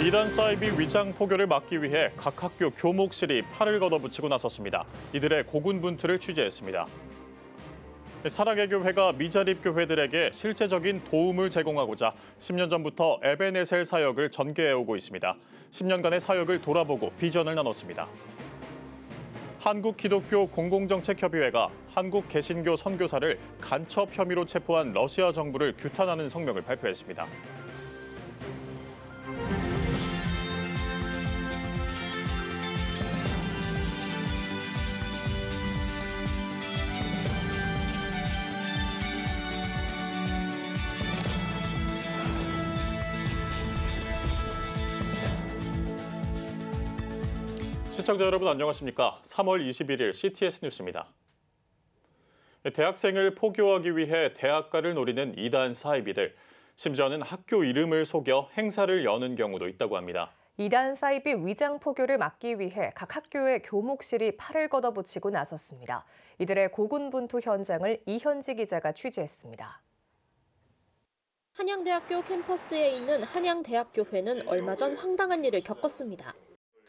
이단 사이비 위장 포교를 막기 위해 각 학교 교목실이 팔을 걷어붙이고 나섰습니다. 이들의 고군분투를 취재했습니다. 사랑의 교회가 미자립 교회들에게 실제적인 도움을 제공하고자 10년 전부터 에베네셀 사역을 전개해오고 있습니다. 10년간의 사역을 돌아보고 비전을 나눴습니다. 한국기독교 공공정책협의회가 한국 개신교 선교사를 간첩 혐의로 체포한 러시아 정부를 규탄하는 성명을 발표했습니다. 시청자 여러분 안녕하십니까? 3월 21일 CTS 뉴스입니다. 대학생을 포교하기 위해 대학가를 노리는 이단 사이비들. 심지어는 학교 이름을 속여 행사를 여는 경우도 있다고 합니다. 이단 사이비 위장 포교를 막기 위해 각 학교의 교목실이 팔을 걷어붙이고 나섰습니다. 이들의 고군분투 현장을 이현지 기자가 취재했습니다. 한양대학교 캠퍼스에 있는 한양대학교회는 얼마 전 황당한 일을 겪었습니다.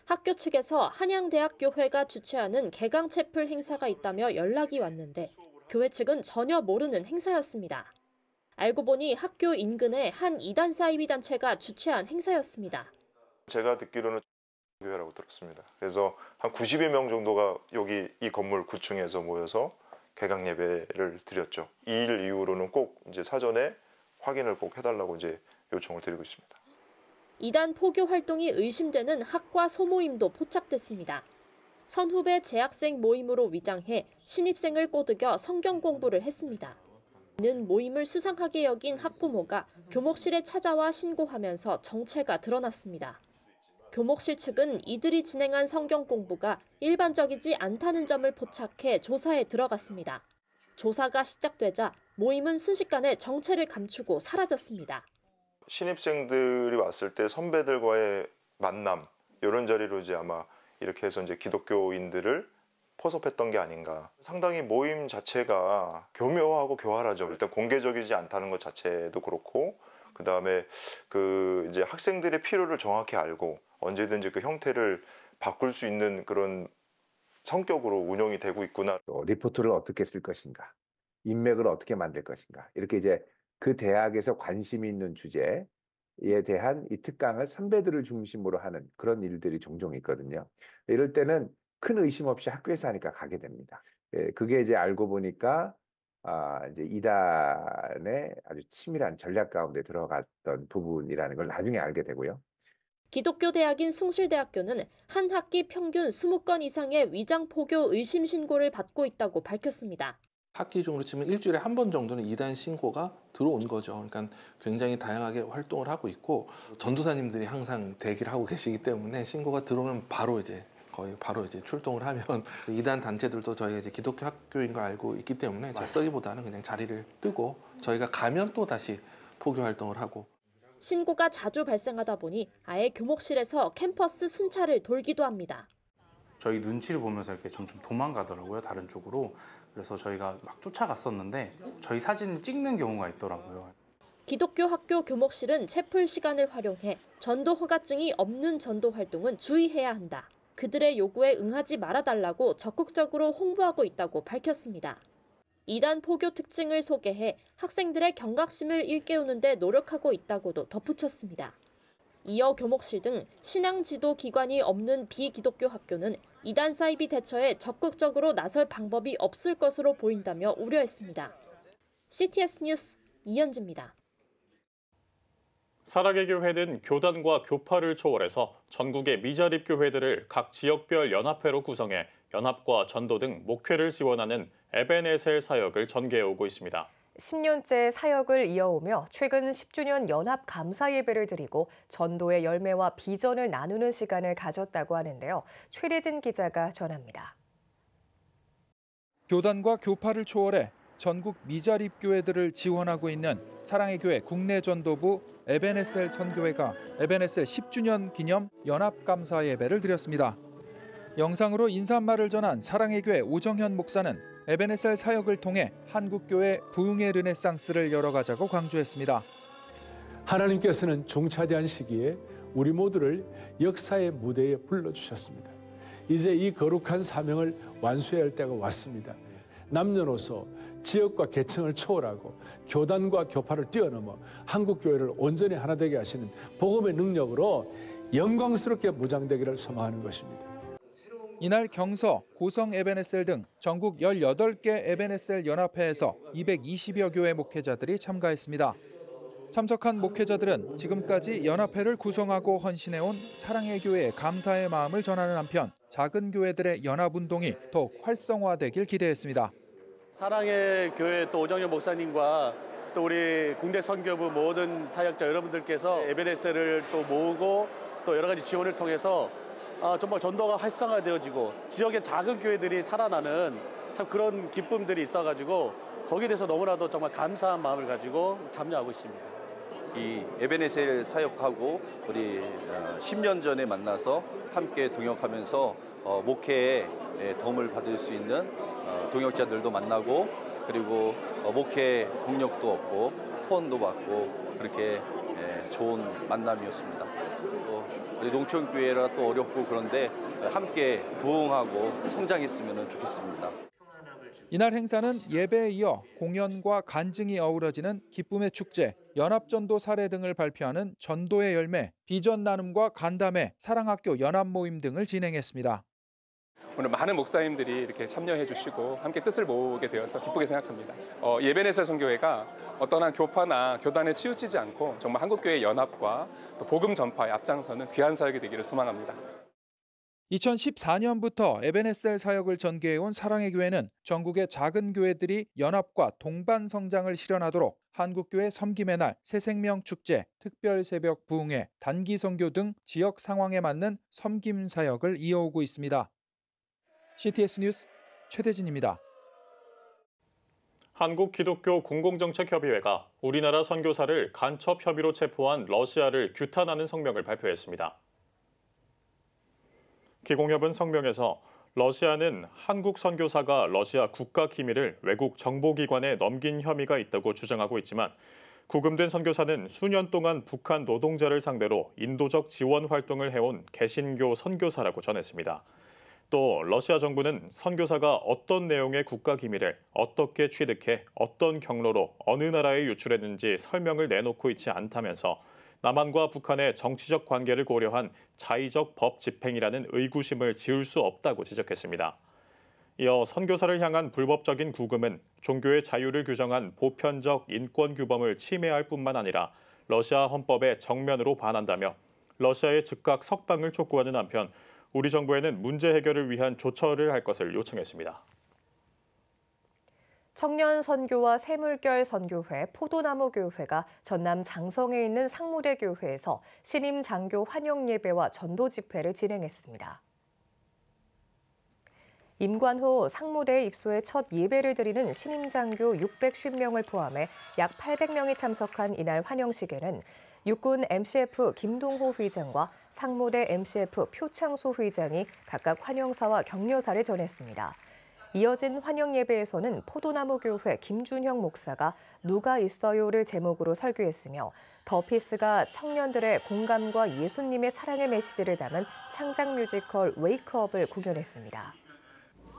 학교 측에서 한양대학교회가 주최하는 개강체플 행사가 있다며 연락이 왔는데 교회 측은 전혀 모르는 행사였습니다. 알고 보니 학교 인근의 한 이단 사이비 단체가 주최한 행사였습니다. 제가 듣기로는 교회라고 들었습니다. 그래서 한 90여 명 정도가 여기 이 건물 9층에서 모여서 개강 예배를 드렸죠. 이 일 이후로는 꼭 이제 사전에 확인을 꼭 해달라고 이제 요청을 드리고 있습니다. 이단 포교 활동이 의심되는 학과 소모임도 포착됐습니다. 선후배 재학생 모임으로 위장해 신입생을 꼬드겨 성경 공부를 했습니다. 이는 모임을 수상하게 여긴 학부모가 교목실에 찾아와 신고하면서 정체가 드러났습니다. 교목실 측은 이들이 진행한 성경 공부가 일반적이지 않다는 점을 포착해 조사에 들어갔습니다. 조사가 시작되자 모임은 순식간에 정체를 감추고 사라졌습니다. 신입생들이 왔을 때 선배들과의 만남 이런 자리로 이제 아마 이렇게 해서 이제 기독교인들을 포섭했던 게 아닌가. 상당히 모임 자체가 교묘하고 교활하죠. 일단 공개적이지 않다는 것 자체도 그렇고, 그 다음에 그 이제 학생들의 필요를 정확히 알고 언제든지 그 형태를 바꿀 수 있는 그런 성격으로 운영이 되고 있구나. 또 리포트를 어떻게 쓸 것인가, 인맥을 어떻게 만들 것인가, 이렇게 이제 그 대학에서 관심이 있는 주제에 대한 이 특강을 선배들을 중심으로 하는 그런 일들이 종종 있거든요. 이럴 때는 큰 의심 없이 학교에서 하니까 가게 됩니다. 그게 이제 알고 보니까 이제 이단의 아주 치밀한 전략 가운데 들어갔던 부분이라는 걸 나중에 알게 되고요. 기독교 대학인 숭실대학교는 한 학기 평균 20건 이상의 위장 포교 의심 신고를 받고 있다고 밝혔습니다. 학기 중으로 치면 일주일에 한 번 정도는 이단 신고가 들어온 거죠. 그러니까 굉장히 다양하게 활동을 하고 있고, 전도사님들이 항상 대기를 하고 계시기 때문에 신고가 들어오면 거의 바로 출동을 하면 이단 단체들도 저희가 이제 기독교 학교인 거 알고 있기 때문에 맞서기보다는 그냥 자리를 뜨고 저희가 가면 또 다시 포교 활동을 하고. 신고가 자주 발생하다 보니 아예 교목실에서 캠퍼스 순찰을 돌기도 합니다. 저희 눈치를 보면서 이렇게 점점 도망가더라고요, 다른 쪽으로. 그래서 저희가 막 쫓아갔었는데 저희 사진을 찍는 경우가 있더라고요. 기독교 학교 교목실은 체플 시간을 활용해 전도 허가증이 없는 전도 활동은 주의해야 한다. 그들의 요구에 응하지 말아달라고 적극적으로 홍보하고 있다고 밝혔습니다. 이단 포교 특징을 소개해 학생들의 경각심을 일깨우는 데 노력하고 있다고도 덧붙였습니다. 이어 교목실 등 신앙 지도 기관이 없는 비기독교 학교는 이단 사이비 대처에 적극적으로 나설 방법이 없을 것으로 보인다며 우려했습니다. CTS 뉴스 이현지입니다. 사랑의 교회는 교단과 교파를 초월해서 전국의 미자립 교회들을 각 지역별 연합회로 구성해 연합과 전도 등 목회를 지원하는 에베네셀 사역을 전개해오고 있습니다. 10년째 사역을 이어오며 최근 10주년 연합 감사 예배를 드리고 전도의 열매와 비전을 나누는 시간을 가졌다고 하는데요. 최대진 기자가 전합니다. 교단과 교파를 초월해 전국 미자립 교회들을 지원하고 있는 사랑의 교회 국내 전도부 에베네셀 선교회가 에베네셀 10주년 기념 연합 감사 예배를 드렸습니다. 영상으로 인사말을 전한 사랑의 교회 오정현 목사는 에베네셀 사역을 통해 한국교회 부흥의 르네상스를 열어가자고 강조했습니다. 하나님께서는 종차대한 시기에 우리 모두를 역사의 무대에 불러주셨습니다. 이제 이 거룩한 사명을 완수해야 할 때가 왔습니다. 남녀노소, 지역과 계층을 초월하고 교단과 교파를 뛰어넘어 한국교회를 온전히 하나 되게 하시는 복음의 능력으로 영광스럽게 무장되기를 소망하는 것입니다. 이날 경서, 고성 에베네셀 등 전국 18개 에베네셀 연합회에서 220여 교회 목회자들이 참가했습니다. 참석한 목회자들은 지금까지 연합회를 구성하고 헌신해온 사랑의 교회에 감사의 마음을 전하는 한편 작은 교회들의 연합운동이 더욱 활성화되길 기대했습니다. 사랑의 교회 또 오정현 목사님과 또 우리 국내 선교부 모든 사역자 여러분들께서 에베네셀을 또 모으고 또 여러 가지 지원을 통해서 정말 전도가 활성화되어지고 지역의 작은 교회들이 살아나는 참 그런 기쁨들이 있어가지고 거기에 대해서 너무나도 정말 감사한 마음을 가지고 참여하고 있습니다. 이 에베네셀 사역하고 우리 10년 전에 만나서 함께 동역하면서 목회에 도움을 받을 수 있는 동역자들도 만나고 그리고 목회 동력도 얻고 후원도 받고 그렇게 좋은 만남이었습니다. 우리 농촌교회라 또 어렵고 그런데 함께 부흥하고 성장했으면 좋겠습니다. 이날 행사는 예배에 이어 공연과 간증이 어우러지는 기쁨의 축제, 연합전도 사례 등을 발표하는 전도의 열매, 비전 나눔과 간담회, 사랑학교 연합 모임 등을 진행했습니다. 오늘 많은 목사님들이 이렇게 참여해 주시고 함께 뜻을 모으게 되어서 기쁘게 생각합니다. 에베네셀 선교회가 어떤 한 교파나 교단에 치우치지 않고 정말 한국교회 연합과 또 복음 전파에 앞장서는 귀한 사역이 되기를 소망합니다. 2014년부터 에베네셀 사역을 전개해온 사랑의 교회는 전국의 작은 교회들이 연합과 동반 성장을 실현하도록 한국교회 섬김의 날, 새생명 축제, 특별 새벽 부흥회, 단기 선교 등 지역 상황에 맞는 섬김 사역을 이어오고 있습니다. CTS 뉴스 최대진입니다. 한국기독교공공정책협의회가 우리나라 선교사를 간첩 혐의로 체포한 러시아를 규탄하는 성명을 발표했습니다. 기공협은 성명에서 러시아는 한국 선교사가 러시아 국가 기밀을 외국 정보기관에 넘긴 혐의가 있다고 주장하고 있지만 구금된 선교사는 수년 동안 북한 노동자를 상대로 인도적 지원 활동을 해온 개신교 선교사라고 전했습니다. 또 러시아 정부는 선교사가 어떤 내용의 국가 기밀을 어떻게 취득해 어떤 경로로 어느 나라에 유출했는지 설명을 내놓고 있지 않다면서 남한과 북한의 정치적 관계를 고려한 자의적 법 집행이라는 의구심을 지울 수 없다고 지적했습니다. 이어 선교사를 향한 불법적인 구금은 종교의 자유를 규정한 보편적 인권 규범을 침해할 뿐만 아니라 러시아 헌법에 정면으로 반한다며 러시아의 즉각 석방을 촉구하는 한편 우리 정부에는 문제 해결을 위한 조처를 할 것을 요청했습니다. 청년 선교와 새물결 선교회, 포도나무 교회가 전남 장성에 있는 상무대 교회에서 신임 장교 환영 예배와 전도 집회를 진행했습니다. 임관 후 상무대에 입소해 첫 예배를 드리는 신임 장교 650명을 포함해 약 800명이 참석한 이날 환영식에는 육군 MCF 김동호 회장과 상무대 MCF 표창소 회장이 각각 환영사와 격려사를 전했습니다. 이어진 환영 예배에서는 포도나무 교회 김준형 목사가 누가 있어요를 제목으로 설교했으며 더피스가 청년들의 공감과 예수님의 사랑의 메시지를 담은 창작 뮤지컬 웨이크업을 공연했습니다.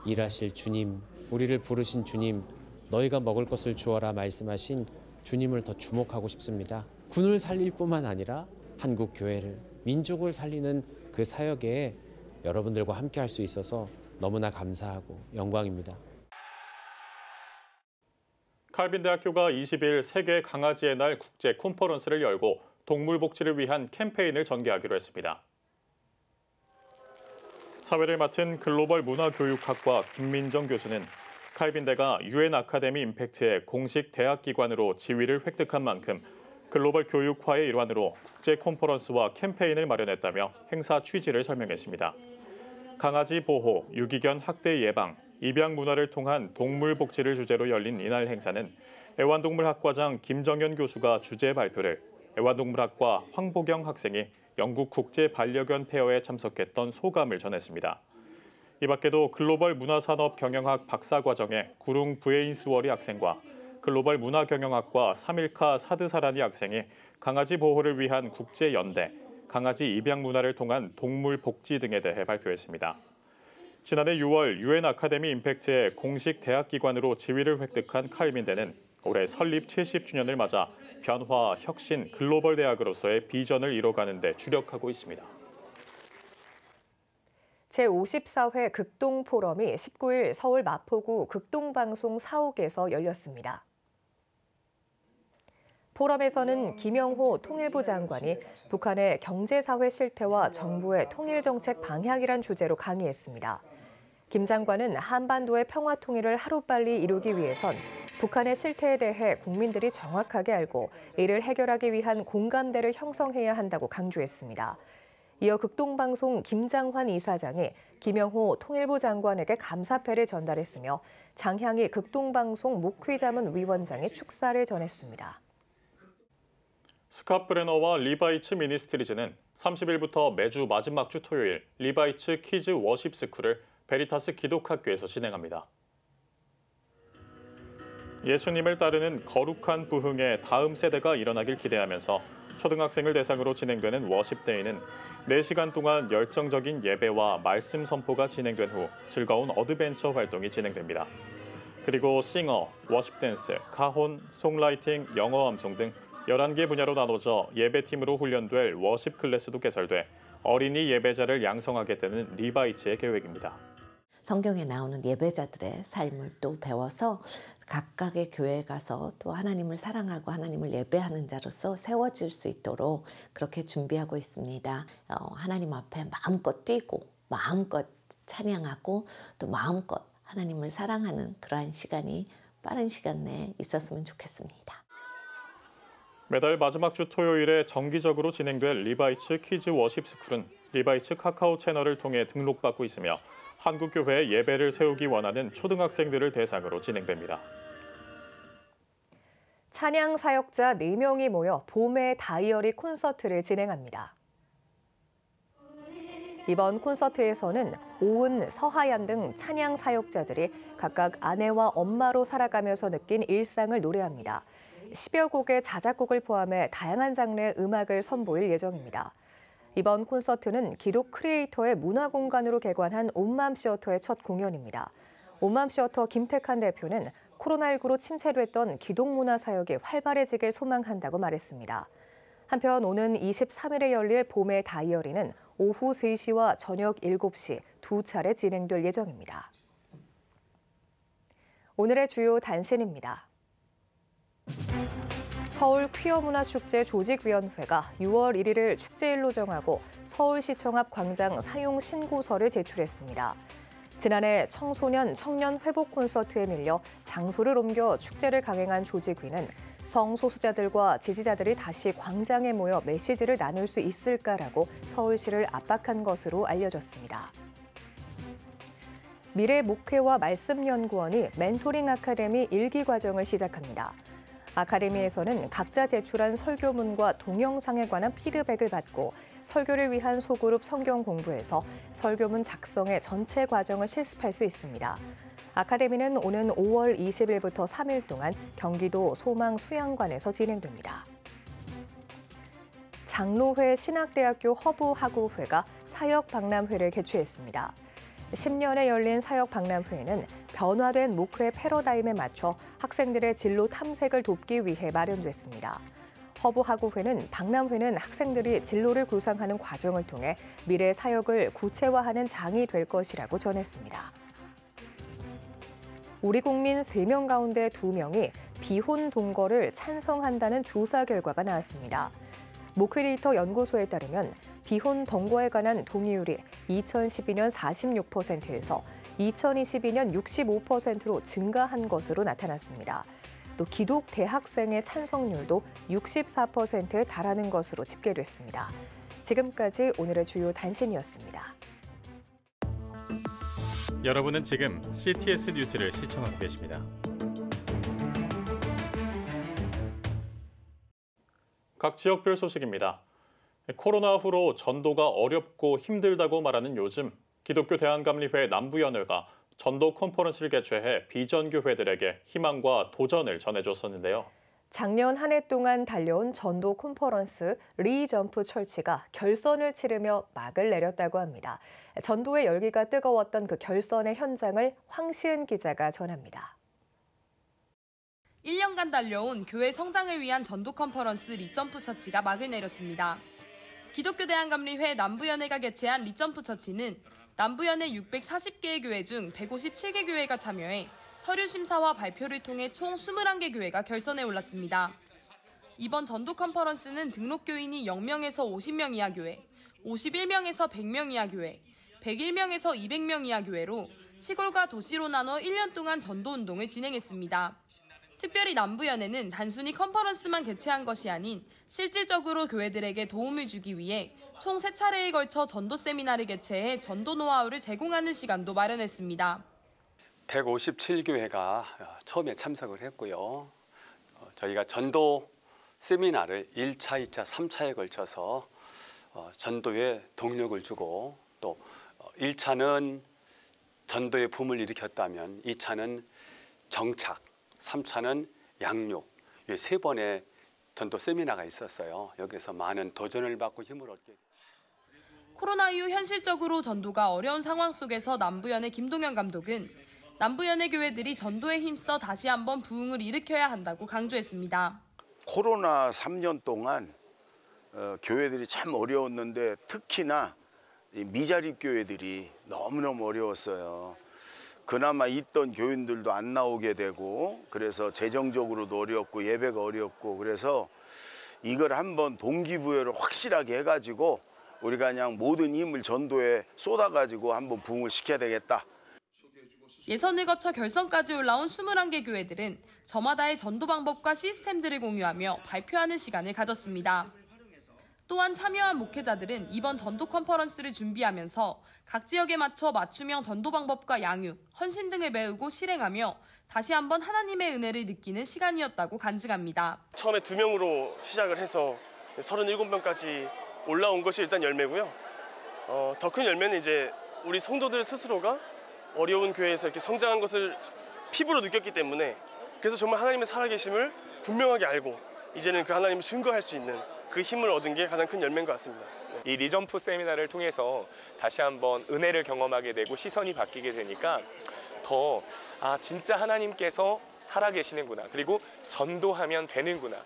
일하실 주님, 우리를 부르신 주님, 너희가 먹을 것을 주어라 말씀하신 주님을 더 주목하고 싶습니다. 군을 살릴 뿐만 아니라 한국 교회를, 민족을 살리는 그 사역에 여러분들과 함께 할 수 있어서 너무나 감사하고 영광입니다. 칼빈대학교가 20일 세계 강아지의 날 국제 컨퍼런스를 열고 동물 복지를 위한 캠페인을 전개하기로 했습니다. 사회를 맡은 글로벌 문화교육학과 김민정 교수는 칼빈대가 UN 아카데미 임팩트의 공식 대학기관으로 지위를 획득한 만큼 글로벌 교육화의 일환으로 국제 컨퍼런스와 캠페인을 마련했다며 행사 취지를 설명했습니다. 강아지 보호, 유기견 학대 예방, 입양 문화를 통한 동물 복지를 주제로 열린 이날 행사는 애완동물학과장 김정현 교수가 주제 발표를, 애완동물학과 황보경 학생이 영국 국제 반려견 페어에 참석했던 소감을 전했습니다. 이 밖에도 글로벌 문화산업 경영학 박사과정의 구룽 부에인스워리 학생과 글로벌 문화경영학과 사밀카 사드사라니 학생이 강아지 보호를 위한 국제연대, 강아지 입양 문화를 통한 동물 복지 등에 대해 발표했습니다. 지난해 6월 UN 아카데미 임팩트의 공식 대학기관으로 지위를 획득한 칼빈대는 올해 설립 70주년을 맞아 변화, 혁신, 글로벌 대학으로서의 비전을 이뤄가는 데 주력하고 있습니다. 제54회 극동포럼이 19일 서울 마포구 극동방송 사옥에서 열렸습니다. 포럼에서는 김영호 통일부 장관이 북한의 경제사회 실태와 정부의 통일정책 방향이란 주제로 강의했습니다. 김 장관은 한반도의 평화 통일을 하루빨리 이루기 위해선 북한의 실태에 대해 국민들이 정확하게 알고 이를 해결하기 위한 공감대를 형성해야 한다고 강조했습니다. 이어 극동방송 김장환 이사장이 김영호 통일부 장관에게 감사패를 전달했으며 장향희 극동방송 목회자문 위원장이 축사를 전했습니다. 스캇 브레너와 리바이츠 미니스트리즈는 30일부터 매주 마지막 주 토요일 리바이츠 키즈 워십 스쿨을 베리타스 기독학교에서 진행합니다. 예수님을 따르는 거룩한 부흥의 다음 세대가 일어나길 기대하면서 초등학생을 대상으로 진행되는 워십데이는 4시간 동안 열정적인 예배와 말씀 선포가 진행된 후 즐거운 어드벤처 활동이 진행됩니다. 그리고 싱어, 워십 댄스, 가혼, 송라이팅, 영어 암송 등 11개 분야로 나눠져 예배팀으로 훈련될 워십 클래스도 개설돼 어린이 예배자를 양성하게 되는 리바이츠의 계획입니다. 성경에 나오는 예배자들의 삶을 또 배워서 각각의 교회에 가서 또 하나님을 사랑하고 하나님을 예배하는 자로서 세워질 수 있도록 그렇게 준비하고 있습니다. 하나님 앞에 마음껏 뛰고 마음껏 찬양하고 또 마음껏 하나님을 사랑하는 그러한 시간이 빠른 시간 내에 있었으면 좋겠습니다. 매달 마지막 주 토요일에 정기적으로 진행될 리바이츠 키즈 워십 스쿨은 리바이츠 카카오 채널을 통해 등록받고 있으며 한국교회에 예배를 세우기 원하는 초등학생들을 대상으로 진행됩니다. 찬양 사역자 4명이 모여 봄의 다이어리 콘서트를 진행합니다. 이번 콘서트에서는 오은, 서하얀 등 찬양 사역자들이 각각 아내와 엄마로 살아가면서 느낀 일상을 노래합니다. 10여 곡의 자작곡을 포함해 다양한 장르의 음악을 선보일 예정입니다. 이번 콘서트는 기독 크리에이터의 문화공간으로 개관한 온맘 시어터의 첫 공연입니다. 온맘 시어터 김택한 대표는 코로나19로 침체됐던 기독문화 사역이 활발해지길 소망한다고 말했습니다. 한편 오는 23일에 열릴 봄의 다이어리는 오후 3시와 저녁 7시 두 차례 진행될 예정입니다. 오늘의 주요 단신입니다. 서울 퀴어문화축제 조직위원회가 6월 1일을 축제일로 정하고 서울시청 앞 광장 사용 신고서를 제출했습니다. 지난해 청소년, 청년 회복 콘서트에 밀려 장소를 옮겨 축제를 강행한 조직위는 성소수자들과 지지자들이 다시 광장에 모여 메시지를 나눌 수 있을까라고 서울시를 압박한 것으로 알려졌습니다. 미래목회와 말씀연구원이 멘토링 아카데미 1기 과정을 시작합니다. 아카데미에서는 각자 제출한 설교문과 동영상에 관한 피드백을 받고 설교를 위한 소그룹 성경 공부에서 설교문 작성의 전체 과정을 실습할 수 있습니다. 아카데미는 오는 5월 20일부터 3일 동안 경기도 소망수양관에서 진행됩니다. 장로회 신학대학교 허브학우회가 사역박람회를 개최했습니다. 10년에 열린 사역박람회는 변화된 목회 패러다임에 맞춰 학생들의 진로 탐색을 돕기 위해 마련됐습니다. 허브학우회는 박람회는 학생들이 진로를 구상하는 과정을 통해 미래 사역을 구체화하는 장이 될 것이라고 전했습니다. 우리 국민 3명 가운데 2명이 비혼 동거를 찬성한다는 조사 결과가 나왔습니다. 모크리에이터 연구소에 따르면 비혼 동거에 관한 동의율이 2012년 46%에서 2022년 65%로 증가한 것으로 나타났습니다. 또 기독 대학생의 찬성률도 64%에 달하는 것으로 집계됐습니다. 지금까지 오늘의 주요 단신이었습니다. 여러분은 지금 CTS 뉴스를 시청하고 계십니다. 각 지역별 소식입니다. 코로나 후로 전도가 어렵고 힘들다고 말하는 요즘 기독교 대한감리회 남부연회가 전도 컨퍼런스를 개최해 비전교회들에게 희망과 도전을 전해줬었는데요. 작년 한 해 동안 달려온 전도 컨퍼런스 리점프 철치가 결선을 치르며 막을 내렸다고 합니다. 전도의 열기가 뜨거웠던 그 결선의 현장을 황시은 기자가 전합니다. 1년간 달려온 교회 성장을 위한 전도 컨퍼런스 리점프 처치가 막을 내렸습니다. 기독교 대한감리회 남부연회가 개최한 리점프 처치는 남부연회 640개의 교회 중 157개 교회가 참여해 서류 심사와 발표를 통해 총 21개 교회가 결선에 올랐습니다. 이번 전도 컨퍼런스는 등록 교인이 0명에서 50명 이하 교회, 51명에서 100명 이하 교회, 101명에서 200명 이하 교회로 시골과 도시로 나눠 1년 동안 전도 운동을 진행했습니다. 특별히 남부연회는 단순히 컨퍼런스만 개최한 것이 아닌 실질적으로 교회들에게 도움을 주기 위해 총 3차례에 걸쳐 전도 세미나를 개최해 전도 노하우를 제공하는 시간도 마련했습니다. 157교회가 처음에 참석을 했고요. 저희가 전도 세미나를 1차, 2차, 3차에 걸쳐서 전도에 동력을 주고 또 1차는 전도의 붐을 일으켰다면 2차는 정착, 3차는 양육, 이 3번의 전도 세미나가 있었어요. 여기서 많은 도전을 받고 힘을 얻게 됐습니다. 코로나 이후 현실적으로 전도가 어려운 상황 속에서 남부연회 김동현 감독은 남부연회 교회들이 전도에 힘써 다시 한번 부흥을 일으켜야 한다고 강조했습니다. 코로나 3년 동안 교회들이 참 어려웠는데 특히나 미자립 교회들이 너무너무 어려웠어요. 그나마 있던 교인들도 안 나오게 되고 그래서 재정적으로도 어렵고 예배가 어렵고 그래서 이걸 한번 동기부여를 확실하게 해가지고 우리가 그냥 모든 힘을 전도에 쏟아가지고 한번 부흥을 시켜야 되겠다. 예선을 거쳐 결선까지 올라온 21개 교회들은 저마다의 전도 방법과 시스템들을 공유하며 발표하는 시간을 가졌습니다. 또한 참여한 목회자들은 이번 전도 컨퍼런스를 준비하면서 각 지역에 맞춰 맞춤형 전도 방법과 양육, 헌신 등을 배우고 실행하며 다시 한번 하나님의 은혜를 느끼는 시간이었다고 간증합니다. 처음에 2명으로 시작을 해서 37명까지 올라온 것이 일단 열매고요. 더 큰 열매는 이제 우리 성도들 스스로가 어려운 교회에서 이렇게 성장한 것을 피부로 느꼈기 때문에 그래서 정말 하나님의 살아계심을 분명하게 알고 이제는 그 하나님을 증거할 수 있는 그 힘을 얻은 게 가장 큰 열매인 것 같습니다. 이 리점프 세미나를 통해서 다시 한번 은혜를 경험하게 되고 시선이 바뀌게 되니까 더 진짜 하나님께서 살아계시는구나. 그리고 전도하면 되는구나.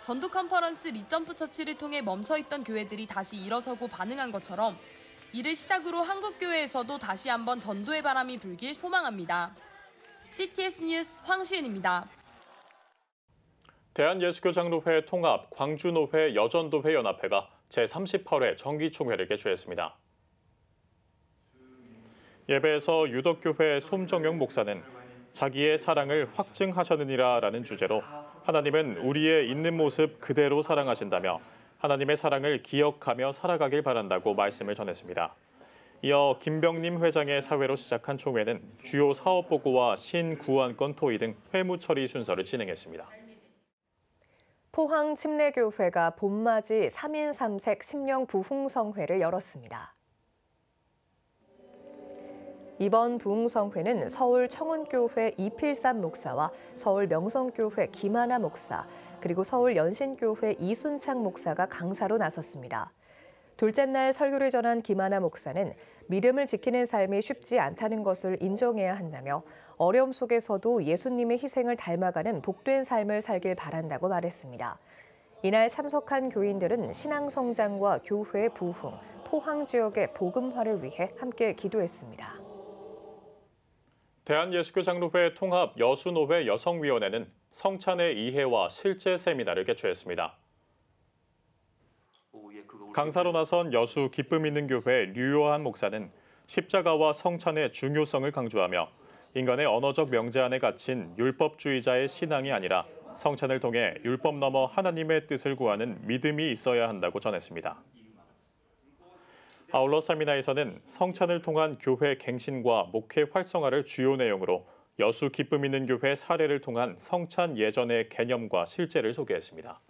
전도 컨퍼런스 리점프 처치를 통해 멈춰있던 교회들이 다시 일어서고 반응한 것처럼 이를 시작으로 한국 교회에서도 다시 한번 전도의 바람이 불길 소망합니다. CTS 뉴스 황시은입니다. 대한예수교장로회 통합 광주노회 여전도회 연합회가 제38회 정기총회를 개최했습니다. 예배에서 유덕교회 솜정영 목사는 자기의 사랑을 확증하셨느니라라는 주제로 하나님은 우리의 있는 모습 그대로 사랑하신다며 하나님의 사랑을 기억하며 살아가길 바란다고 말씀을 전했습니다. 이어 김병림 회장의 사회로 시작한 총회는 주요 사업 보고와 신구안건 토의 등 회무 처리 순서를 진행했습니다. 포항 침례교회가 봄맞이 3인 3색 심령 부흥성회를 열었습니다. 이번 부흥성회는 서울 청운교회 이필삼 목사와 서울 명성교회 김하나 목사, 그리고 서울 연신교회 이순창 목사가 강사로 나섰습니다. 둘째 날 설교를 전한 김하나 목사는 믿음을 지키는 삶이 쉽지 않다는 것을 인정해야 한다며 어려움 속에서도 예수님의 희생을 닮아가는 복된 삶을 살길 바란다고 말했습니다. 이날 참석한 교인들은 신앙 성장과 교회 부흥, 포항 지역의 복음화를 위해 함께 기도했습니다. 대한예수교장로회 통합 여수노회 여성위원회는 성찬의 이해와 실제 세미나를 개최했습니다. 강사로 나선 여수 기쁨 있는 교회 류요한 목사는 십자가와 성찬의 중요성을 강조하며 인간의 언어적 명제 안에 갇힌 율법주의자의 신앙이 아니라 성찬을 통해 율법 넘어 하나님의 뜻을 구하는 믿음이 있어야 한다고 전했습니다. 아울러 세미나에서는 성찬을 통한 교회 갱신과 목회 활성화를 주요 내용으로 여수 기쁨 있는 교회 사례를 통한 성찬 예전의 개념과 실제를 소개했습니다.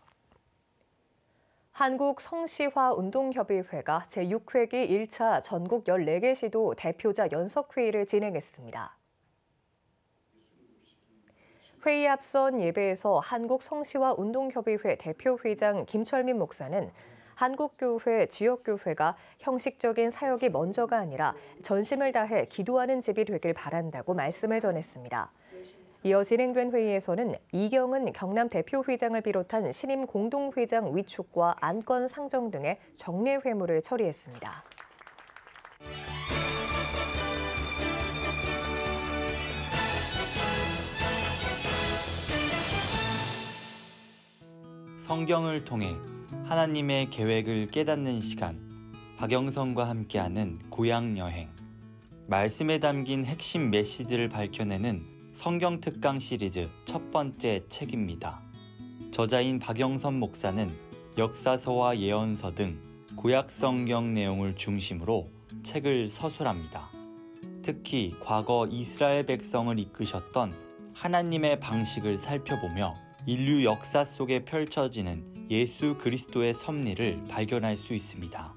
한국 성시화 운동협의회가 제6회기 1차 전국 14개 시도 대표자 연석회의를 진행했습니다. 회의에 앞선 예배에서 한국성시화운동협의회 대표회장 김철민 목사는 한국교회, 지역교회가 형식적인 사역이 먼저가 아니라 전심을 다해 기도하는 집이 되길 바란다고 말씀을 전했습니다. 이어 진행된 회의에서는 이경은 경남 대표회장을 비롯한 신임 공동회장 위촉과 안건 상정 등의 정례 회무를 처리했습니다. 성경을 통해 하나님의 계획을 깨닫는 시간, 박영선과 함께하는 고향여행. 말씀에 담긴 핵심 메시지를 밝혀내는 성경 특강 시리즈 첫 번째 책입니다. 저자인 박영선 목사는 역사서와 예언서 등 구약 성경 내용을 중심으로 책을 서술합니다. 특히 과거 이스라엘 백성을 이끄셨던 하나님의 방식을 살펴보며 인류 역사 속에 펼쳐지는 예수 그리스도의 섭리를 발견할 수 있습니다.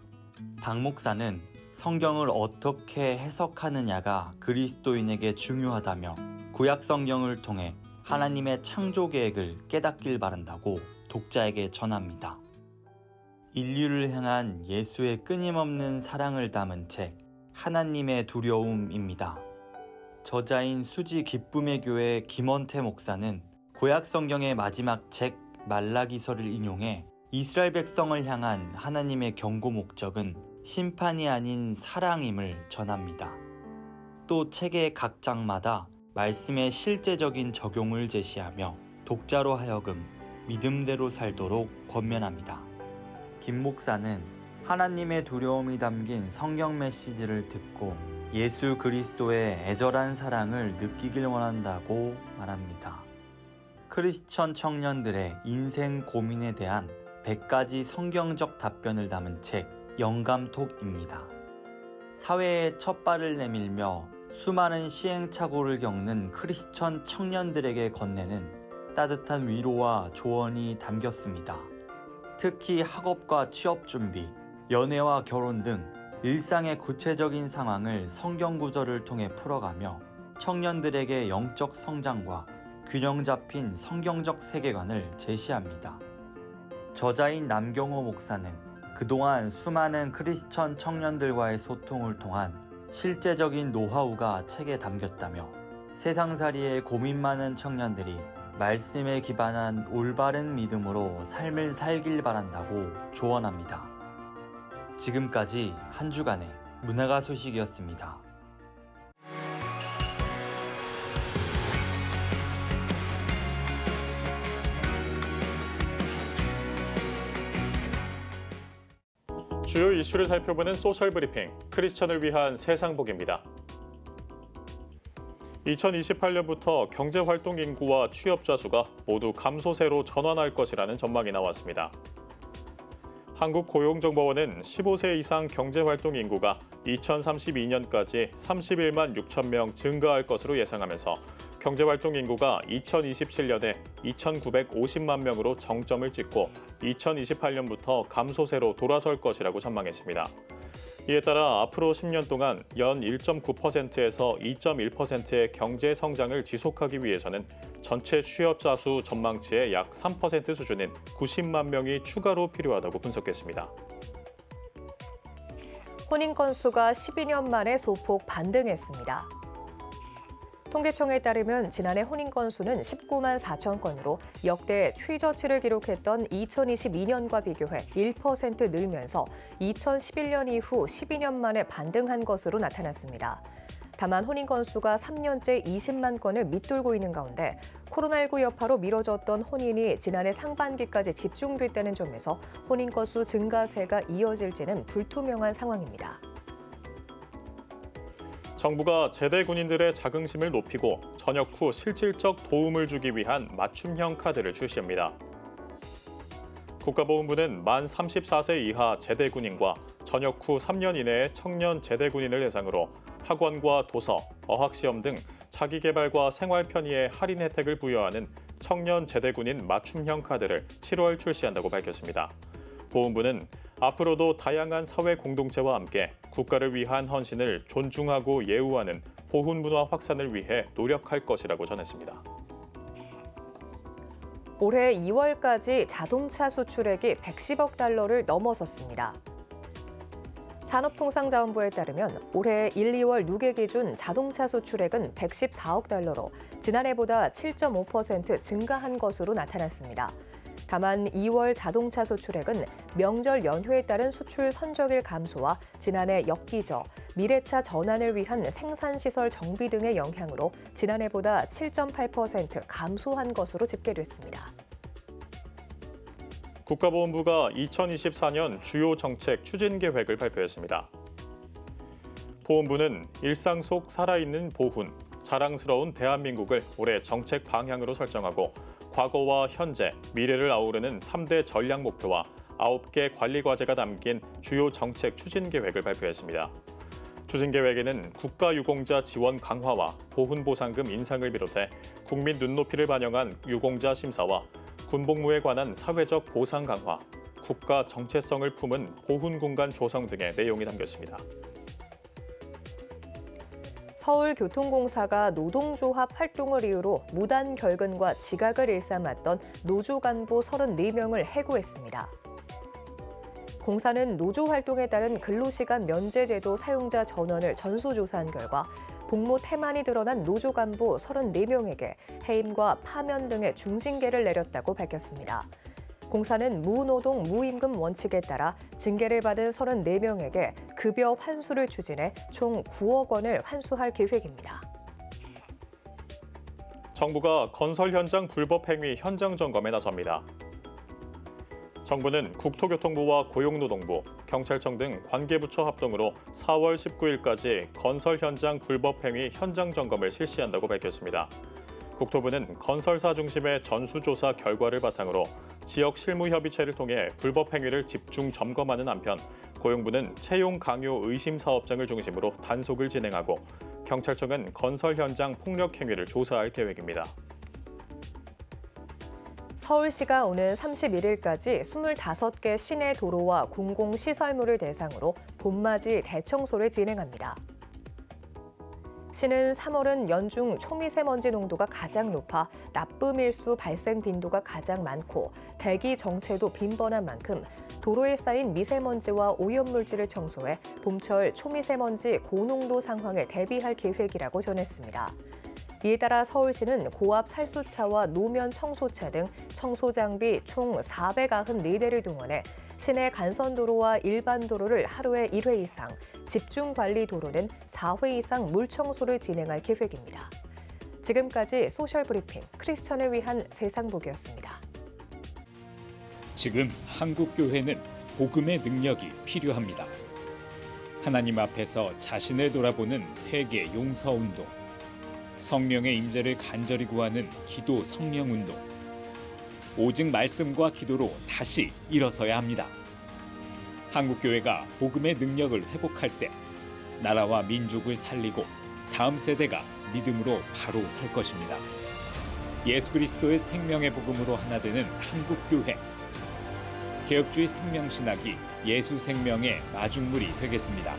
박 목사는 성경을 어떻게 해석하느냐가 그리스도인에게 중요하다며 구약 성경을 통해 하나님의 창조 계획을 깨닫길 바란다고 독자에게 전합니다. 인류를 향한 예수의 끊임없는 사랑을 담은 책 하나님의 두려움입니다. 저자인 수지 기쁨의 교회 김원태 목사는 구약 성경의 마지막 책 말라기서를 인용해 이스라엘 백성을 향한 하나님의 경고 목적은 심판이 아닌 사랑임을 전합니다. 또 책의 각 장마다 말씀의 실제적인 적용을 제시하며 독자로 하여금 믿음대로 살도록 권면합니다. 김 목사는 하나님의 두려움이 담긴 성경 메시지를 듣고 예수 그리스도의 애절한 사랑을 느끼길 원한다고 말합니다. 크리스천 청년들의 인생 고민에 대한 100가지 성경적 답변을 담은 책 영감톡입니다. 사회에 첫 발을 내밀며 수많은 시행착오를 겪는 크리스천 청년들에게 건네는 따뜻한 위로와 조언이 담겼습니다. 특히 학업과 취업 준비, 연애와 결혼 등 일상의 구체적인 상황을 성경 구절을 통해 풀어가며 청년들에게 영적 성장과 균형 잡힌 성경적 세계관을 제시합니다. 저자인 남경호 목사는 그동안 수많은 크리스천 청년들과의 소통을 통한 실제적인 노하우가 책에 담겼다며 세상살이에 고민 많은 청년들이 말씀에 기반한 올바른 믿음으로 삶을 살길 바란다고 조언합니다. 지금까지 한 주간의 문화가 소식이었습니다. 주요 이슈를 살펴보는 소셜 브리핑, 크리스천을 위한 세상복입니다. 2028년부터 경제활동 인구와 취업자 수가 모두 감소세로 전환할 것이라는 전망이 나왔습니다. 한국고용정보원은 15세 이상 경제활동 인구가 2032년까지 31만 6천 명 증가할 것으로 예상하면서 경제활동 인구가 2027년에 2,950만 명으로 정점을 찍고 2028년부터 감소세로 돌아설 것이라고 전망했습니다. 이에 따라 앞으로 10년 동안 연 1.9%에서 2.1%의 경제 성장을 지속하기 위해서는 전체 취업자 수 전망치의 약 3% 수준인 90만 명이 추가로 필요하다고 분석했습니다. 혼인 건수가 12년 만에 소폭 반등했습니다. 통계청에 따르면 지난해 혼인 건수는 19만 4천 건으로 역대 최저치를 기록했던 2022년과 비교해 1% 늘면서 2011년 이후 12년 만에 반등한 것으로 나타났습니다. 다만 혼인 건수가 3년째 20만 건을 밑돌고 있는 가운데 코로나19 여파로 미뤄졌던 혼인이 지난해 상반기까지 집중됐다는 점에서 혼인 건수 증가세가 이어질지는 불투명한 상황입니다. 정부가 제대 군인들의 자긍심을 높이고 전역 후 실질적 도움을 주기 위한 맞춤형 카드를 출시합니다. 국가보훈부는 만 34세 이하 제대 군인과 전역 후 3년 이내의 청년 제대 군인을 대상으로 학원과 도서, 어학시험 등 자기개발과 생활 편의에 할인 혜택을 부여하는 청년 제대 군인 맞춤형 카드를 7월 출시한다고 밝혔습니다. 보훈부는 앞으로도 다양한 사회 공동체와 함께 국가를 위한 헌신을 존중하고 예우하는 보훈 문화 확산을 위해 노력할 것이라고 전했습니다. 올해 2월까지 자동차 수출액이 110억 달러를 넘어섰습니다. 산업통상자원부에 따르면 올해 1, 2월 누계 기준 자동차 수출액은 114억 달러로 지난해보다 7.5% 증가한 것으로 나타났습니다. 다만 2월 자동차 수출액은 명절 연휴에 따른 수출 선적일 감소와 지난해 역기저, 미래차 전환을 위한 생산시설 정비 등의 영향으로 지난해보다 7.8% 감소한 것으로 집계됐습니다. 국가보훈부가 2024년 주요 정책 추진 계획을 발표했습니다. 보훈부는 일상 속 살아있는 보훈, 자랑스러운 대한민국을 올해 정책 방향으로 설정하고 과거와 현재, 미래를 아우르는 3대 전략 목표와 9개 관리 과제가 담긴 주요 정책 추진 계획을 발표했습니다. 추진 계획에는 국가유공자 지원 강화와 보훈보상금 인상을 비롯해 국민 눈높이를 반영한 유공자 심사와 군복무에 관한 사회적 보상 강화, 국가 정체성을 품은 보훈 공간 조성 등의 내용이 담겼습니다. 서울교통공사가 노동조합 활동을 이유로 무단 결근과 지각을 일삼았던 노조 간부 34명을 해고했습니다. 공사는 노조 활동에 따른 근로시간 면제제도 사용자 전원을 전수조사한 결과 복무 태만이 드러난 노조 간부 34명에게 해임과 파면 등의 중징계를 내렸다고 밝혔습니다. 공사는 무노동 무임금 원칙에 따라 징계를 받은 34명에게 급여 환수를 추진해 총 9억 원을 환수할 계획입니다. 정부가 건설 현장 불법 행위 현장 점검에 나섭니다. 정부는 국토교통부와 고용노동부, 경찰청 등 관계부처 합동으로 4월 19일까지 건설 현장 불법 행위 현장 점검을 실시한다고 밝혔습니다. 국토부는 건설사 중심의 전수조사 결과를 바탕으로 지역 실무협의체를 통해 불법 행위를 집중 점검하는 한편 고용부는 채용 강요 의심 사업장을 중심으로 단속을 진행하고 경찰청은 건설 현장 폭력 행위를 조사할 계획입니다. 서울시가 오는 31일까지 25개 시내 도로와 공공시설물을 대상으로 봄맞이 대청소를 진행합니다. 시는 3월은 연중 초미세먼지 농도가 가장 높아 나쁨일수 발생 빈도가 가장 많고 대기 정체도 빈번한 만큼 도로에 쌓인 미세먼지와 오염물질을 청소해 봄철 초미세먼지 고농도 상황에 대비할 계획이라고 전했습니다. 이에 따라 서울시는 고압 살수차와 노면 청소차 등 청소 장비 총 494대를 동원해 시내 간선도로와 일반 도로를 하루에 1회 이상, 집중관리 도로는 4회 이상 물청소를 진행할 계획입니다. 지금까지 소셜브리핑 크리스천을 위한 세상복이었습니다. 지금 한국교회는 복음의 능력이 필요합니다. 하나님 앞에서 자신을 돌아보는 회개 용서운동, 성령의 임재를 간절히 구하는 기도 성령운동, 오직 말씀과 기도로 다시 일어서야 합니다. 한국교회가 복음의 능력을 회복할 때 나라와 민족을 살리고 다음 세대가 믿음으로 바로 설 것입니다. 예수 그리스도의 생명의 복음으로 하나 되는 한국교회. 개혁주의 생명신학이 예수 생명의 마중물이 되겠습니다.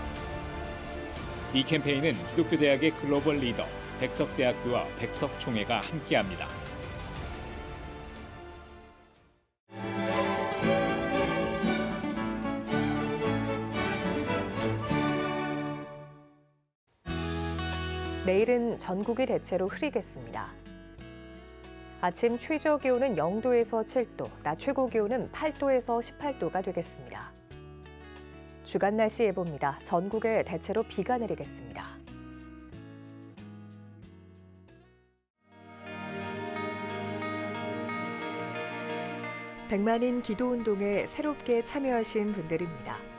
이 캠페인은 기독교대학의 글로벌 리더 백석대학교와 백석총회가 함께합니다. 내일은 전국이 대체로 흐리겠습니다. 아침 최저 기온은 0도에서 7도, 낮 최고 기온은 8도에서 18도가 되겠습니다. 주간 날씨 예보입니다. 전국에 대체로 비가 내리겠습니다. 백만인 기도운동에 새롭게 참여하신 분들입니다.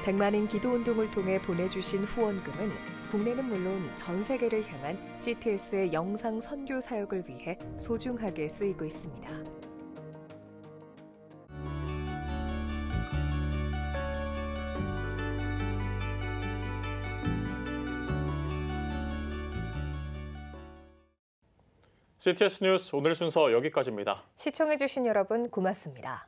백만인 기도운동을 통해 보내주신 후원금은 국내는 물론 전 세계를 향한 CTS의 영상 선교 사역을 위해 소중하게 쓰이고 있습니다. CTS 뉴스 오늘 순서 여기까지입니다. 시청해주신 여러분 고맙습니다.